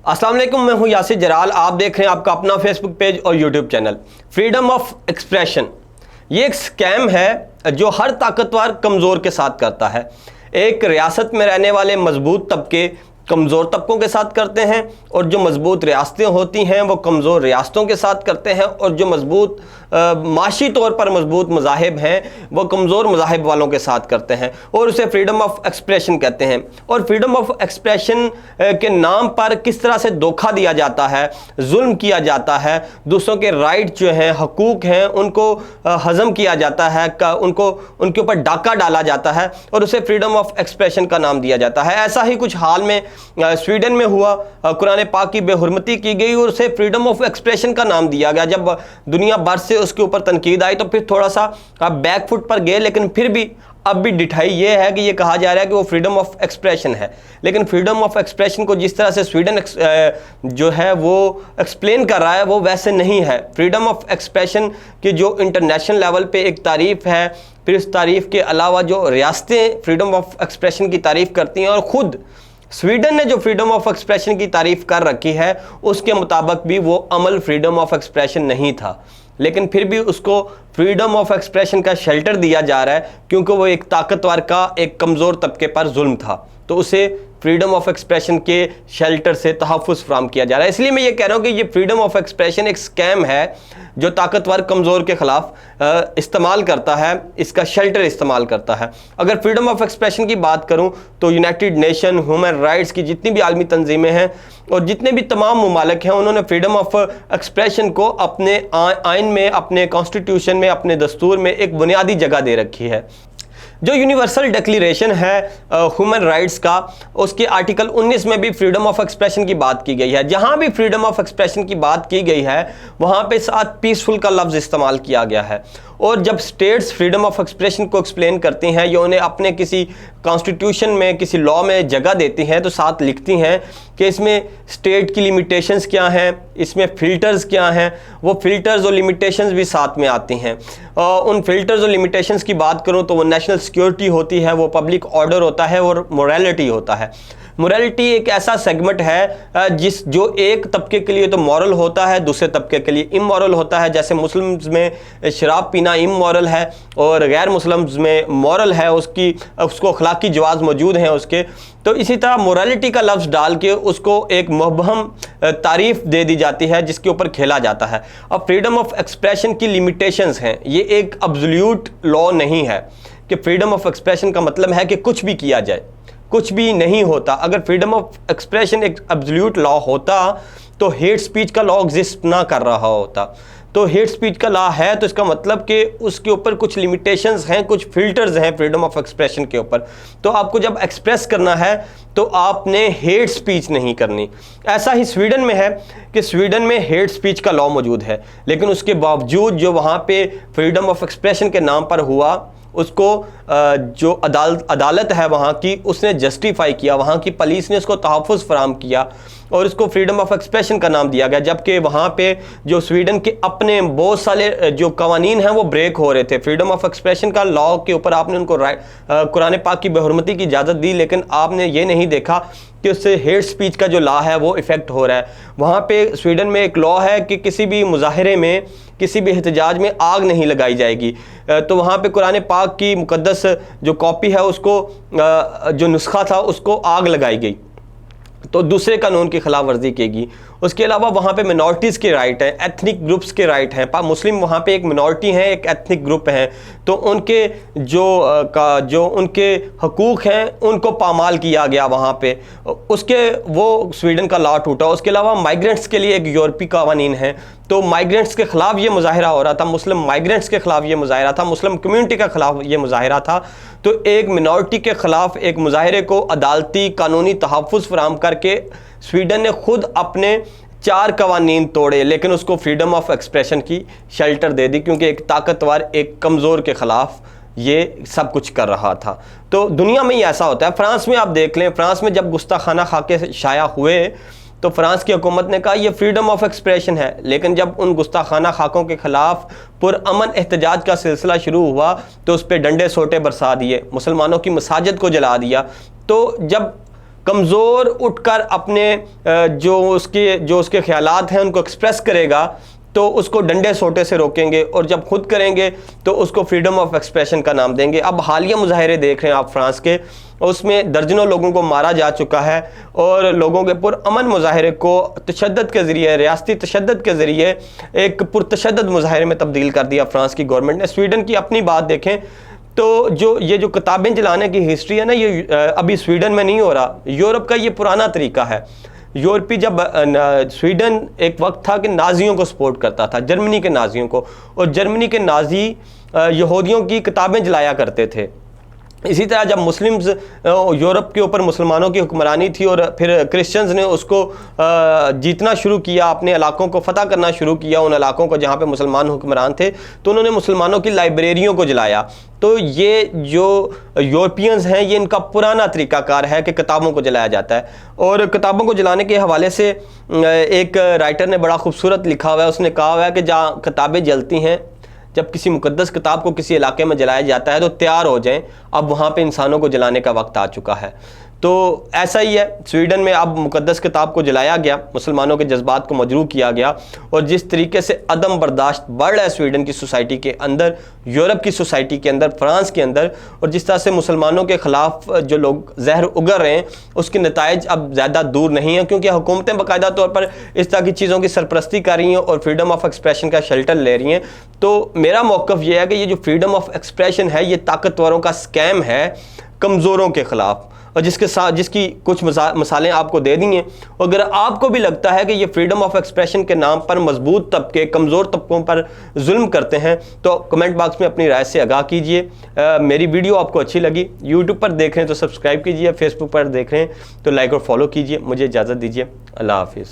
अस्सलाम वालेकुम, मैं हूं यासिर जराल। आप देख रहे हैं आपका अपना फेसबुक पेज और YouTube channel freedom of expression. ये एक स्कैम है जो हर ताकतवर कमज़ोर के साथ करता है। एक रियासत में रहने वाले मजबूत तबके कमज़ोर तबकों के साथ करते हैं, और जो मजबूत रियासतें होती हैं वो कमज़ोर रियासतों के साथ करते हैं, और जो मजबूत माशी तौर पर मजबूत मज़ाहिब हैं वो कमज़ोर मज़ाहिब वालों के साथ करते हैं, और उसे फ्रीडम ऑफ एक्सप्रेशन कहते हैं। और फ्रीडम ऑफ एक्सप्रेशन के नाम पर किस तरह से धोखा दिया जाता है, जुल्म किया जाता है, दूसरों के राइट जो हैं, हकूक़ हैं, उनको हज़म किया जाता है, उनको उनके ऊपर डाका डाला जाता है और उसे फ्रीडम ऑफ एक्सप्रेशन का नाम दिया जाता है। ऐसा ही कुछ हाल में स्वीडन में हुआ। कुरान पाक की बेहुरमती की गई और उसे फ्रीडम ऑफ एक्सप्रेशन का नाम दिया गया। जब दुनिया भर से उसके ऊपर तनकीद आई तो फिर थोड़ा सा बैकफुट पर गए, लेकिन फिर भी अब भी डिठाई ये है कि ये कहा जा रहा है कि वो फ्रीडम ऑफ एक्सप्रेशन है। लेकिन फ्रीडम ऑफ एक्सप्रेशन को जिस तरह से स्वीडन जो है वो एक्सप्लेन कर रहा है वो वैसे नहीं है। फ्रीडम ऑफ एक्सप्रेशन की जो इंटरनेशनल लेवल पे एक तारीफ़ है, फिर इस तारीफ़ के अलावा जो रियासतें फ्रीडम ऑफ एक्सप्रेशन की तारीफ़ करती हैं, और ख़ुद स्वीडन ने जो फ्रीडम ऑफ एक्सप्रेशन की तारीफ़ कर रखी है उसके मुताबिक भी वो अमल फ्रीडम ऑफ एक्सप्रेशन नहीं था, लेकिन फिर भी उसको फ्रीडम ऑफ एक्सप्रेशन का शेल्टर दिया जा रहा है क्योंकि वो एक ताकतवर का एक कमज़ोर तबके पर जुल्म था, तो उसे फ्रीडम ऑफ एक्सप्रेशन के शेल्टर से तहफ़्फ़ुज़ फराहम किया जा रहा है। इसलिए मैं ये कह रहा हूँ कि ये फ्रीडम ऑफ एक्सप्रेशन एक स्कैम है जो ताकतवर कमज़ोर के ख़िलाफ़ इस्तेमाल करता है, इसका शेल्टर इस्तेमाल करता है। अगर फ्रीडम ऑफ एक्सप्रेशन की बात करूँ तो यूनाइटेड नेशन, ह्यूमन राइट्स की जितनी भी आलमी तंजीमें हैं और जितने भी तमाम ममालिक हैं, उन्होंने फ्रीडम ऑफ एक्सप्रेशन को अपने आइन में, अपने कॉन्स्टिट्यूशन में, अपने दस्तूर में एक बुनियादी जगह दे रखी है। जो यूनिवर्सल डिक्लेरेशन है ह्यूमन राइट्स का, उसके आर्टिकल 19 में भी फ्रीडम ऑफ एक्सप्रेशन की बात की गई है। जहाँ भी फ्रीडम ऑफ एक्सप्रेशन की बात की गई है वहाँ पे साथ पीसफुल का लफ्ज़ इस्तेमाल किया गया है। और जब स्टेट्स फ्रीडम ऑफ एक्सप्रेशन को एक्सप्लेन करती हैं या उन्हें अपने किसी कॉन्स्टिट्यूशन में, किसी लॉ में जगह देती हैं, तो साथ लिखती हैं कि इसमें स्टेट की लिमिटेशंस क्या हैं, इसमें फ़िल्टर्स क्या हैं। वो फ़िल्टर्स और लिमिटेशंस भी साथ में आती हैं। उन फ़िल्टर्स और लिमिटेशंस की बात करूं तो वो नेशनल सिक्योरिटी होती है, वो पब्लिक ऑर्डर होता है और मोरालिटी होता है। मोरालिटी एक ऐसा सेगमेंट है जो एक तबके के लिए तो मॉरल होता है, दूसरे तबके के लिए इमोरल होता है। जैसे मुस्लिम्स में शराब पीना इमोरल है और गैर मुस्लिम्स में मॉरल है, उसको अखलाकी जवाज़ मौजूद हैं उसके। तो इसी तरह मोरालिटी का लफ्ज़ डाल के उसको एक मुबहम तारीफ़ दे दी जाती है जिसके ऊपर खेला जाता है। अब फ्रीडम ऑफ एक्सप्रेशन की लिमिटेशंस हैं, ये एक अब्सोल्यूट लॉ नहीं है कि फ्रीडम ऑफ एक्सप्रेशन का मतलब है कि कुछ भी किया जाए, कुछ भी नहीं होता। अगर फ्रीडम ऑफ एक्सप्रेशन एक एब्सोल्यूट लॉ होता तो हेट स्पीच का लॉ एग्जिस्ट ना कर रहा होता। तो हेट स्पीच का लॉ है तो इसका मतलब कि उसके ऊपर कुछ लिमिटेशंस हैं, कुछ फिल्टर्स हैं फ्रीडम ऑफ एक्सप्रेशन के ऊपर। तो आपको जब एक्सप्रेस करना है तो आपने हेट स्पीच नहीं करनी। ऐसा ही स्वीडन में है कि स्वीडन में हेट स्पीच का लॉ मौजूद है, लेकिन उसके बावजूद जो वहाँ पे फ्रीडम ऑफ एक्सप्रेशन के नाम पर हुआ उसको जो अदालत है वहाँ की, उसने जस्टिफाई किया, वहाँ की पुलिस ने उसको तहफ़्फ़ुज़ फराहम किया और इसको फ्रीडम ऑफ एक्सप्रेशन का नाम दिया गया। जबकि वहाँ पे जो स्वीडन के अपने बहुत सारे जो कवानीन हैं वो ब्रेक हो रहे थे। फ्रीडम ऑफ एक्सप्रेशन का लॉ के ऊपर आपने उनको कुरान पाक की बेहुरमती की इजाज़त दी, लेकिन आपने ये नहीं देखा कि उससे हेट स्पीच का जो लॉ है वो इफ़ेक्ट हो रहा है। वहाँ पे स्वीडन में एक लॉ है कि किसी भी मुजाहरे में, किसी भी एहतजाज में आग नहीं लगाई जाएगी। तो वहाँ पे कुरान पाक की मुकद्दस जो कॉपी है उसको, जो नुस्खा था, उसको आग लगाई गई, तो दूसरे कानून की खिलाफ वर्जी की। उसके अलावा वहाँ पे मिनॉरिटीज़ के राइट हैं, एथनिक ग्रुप्स के राइट हैं। मुस्लिम वहाँ पे एक मिनॉरिटी है, एक एथनिक ग्रुप हैं, तो उनके जो उनके हकूक़ हैं उनको पामाल किया गया वहाँ पे, उसके वो स्वीडन का लॉ टूटा। उसके अलावा माइग्रेंट्स के लिए एक यूरोपीय कानून है, तो माइग्रेंट्स के ख़िलाफ़ ये मुजाहिरा हो रहा था, मुस्लिम माइग्रेंट्स के ख़िलाफ़ ये मुजाहिरा था, मुस्लिम कम्यूनिटी के ख़िलाफ़ ये मुजाहिरा था। तो एक मिनॉरिटी के ख़िलाफ़ एक मुजाहिरे को अदालती कानूनी तहफ़्फ़ुज़ फराहम करके स्वीडन ने खुद अपने 4 कवानीन तोड़े, लेकिन उसको फ्रीडम ऑफ एक्सप्रेशन की शेल्टर दे दी क्योंकि एक ताकतवर एक कमज़ोर के ख़िलाफ़ ये सब कुछ कर रहा था। तो दुनिया में ही ऐसा होता है। फ्रांस में आप देख लें, फ्रांस में जब गुस्ताखाना खाके शाया हुए तो फ्रांस की हुकूमत ने कहा ये फ्रीडम ऑफ एक्सप्रेशन है, लेकिन जब उन गुस्ताखाना खाकों के ख़िलाफ़ पुरअमन एहतजाज का सिलसिला शुरू हुआ तो उस पर डंडे सोटे बरसा दिए, मुसलमानों की मसाजिद को जला दिया। तो जब कमज़ोर उठकर अपने जो उसके ख्यालात हैं उनको एक्सप्रेस करेगा तो उसको डंडे सोटे से रोकेंगे, और जब खुद करेंगे तो उसको फ्रीडम ऑफ एक्सप्रेशन का नाम देंगे। अब हालिया मुजाहरे देख रहे हैं आप फ्रांस के, उसमें दर्जनों लोगों को मारा जा चुका है और लोगों के पुरअमन मुजाहरे को तशद्दुद के ज़रिए, रियासती तशद्दुद के ज़रिए एक पुरतशद्दुद मुजाहरे में तब्दील कर दिया फ्रांस की गवर्नमेंट ने। स्वीडन की अपनी बात देखें तो जो किताबें जलाने की हिस्ट्री है ना, ये अभी स्वीडन में नहीं हो रहा, यूरोप का ये पुराना तरीका है। यूरोपी जब स्वीडन एक वक्त था कि नाजियों को सपोर्ट करता था, जर्मनी के नाजियों को, और जर्मनी के नाजी यहूदियों की किताबें जलाया करते थे। इसी तरह जब मुस्लिम्स यूरोप के ऊपर मुसलमानों की हुक्मरानी थी और फिर क्रिश्चियंस ने उसको जीतना शुरू किया, अपने इलाकों को फतह करना शुरू किया, उन इलाकों को जहाँ पे मुसलमान हुक्मरान थे, तो उन्होंने मुसलमानों की लाइब्रेरियों को जलाया। तो ये जो यूरोपियंस हैं, ये इनका पुराना तरीकाकार है कि किताबों को जलाया जाता है। और किताबों को जलाने के हवाले से एक राइटर ने बड़ा खूबसूरत लिखा हुआ है, उसने कहा हुआ है कि जहाँ किताबें जलती हैं, जब किसी मुकद्दस किताब को किसी इलाके में जलाया जाता है तो तैयार हो जाएं, अब वहाँ पे इंसानों को जलाने का वक्त आ चुका है। तो ऐसा ही है, स्वीडन में अब मुकद्दस किताब को जलाया गया, मुसलमानों के जज्बात को मजरूह किया गया, और जिस तरीके से अदम बर्दाश्त बढ़ रहा है स्वीडन की सोसाइटी के अंदर, यूरोप की सोसाइटी के अंदर, फ्रांस के अंदर, और जिस तरह से मुसलमानों के ख़िलाफ़ जो लोग जहर उगर रहे हैं, उसके नताइज अब ज़्यादा दूर नहीं हैं, क्योंकि हुकूमतें बाकायदा तौर पर इस तरह की चीज़ों की सरपरस्ती कर रही हैं और फ्रीडम ऑफ एक्सप्रेशन का शेल्टर ले रही हैं। तो मेरा मौक़िफ़ ये है कि ये जो फ्रीडम ऑफ एक्सप्रेशन है, ये ताकतवरों का स्कैम है कमज़ोरों के ख़िलाफ़, और जिसकी कुछ मिसालें आपको दे दी हैं। अगर आपको भी लगता है कि ये फ्रीडम ऑफ एक्सप्रेशन के नाम पर मजबूत तबके कमज़ोर तबकों पर जुल्म करते हैं, तो कमेंट बॉक्स में अपनी राय से आगाह कीजिए। मेरी वीडियो आपको अच्छी लगी, यूट्यूब पर देख रहे हैं तो सब्सक्राइब कीजिए, फेसबुक पर देख रहे हैं तो लाइक और फॉलो कीजिए। मुझे इजाज़त दीजिए, अल्लाह हाफिज़।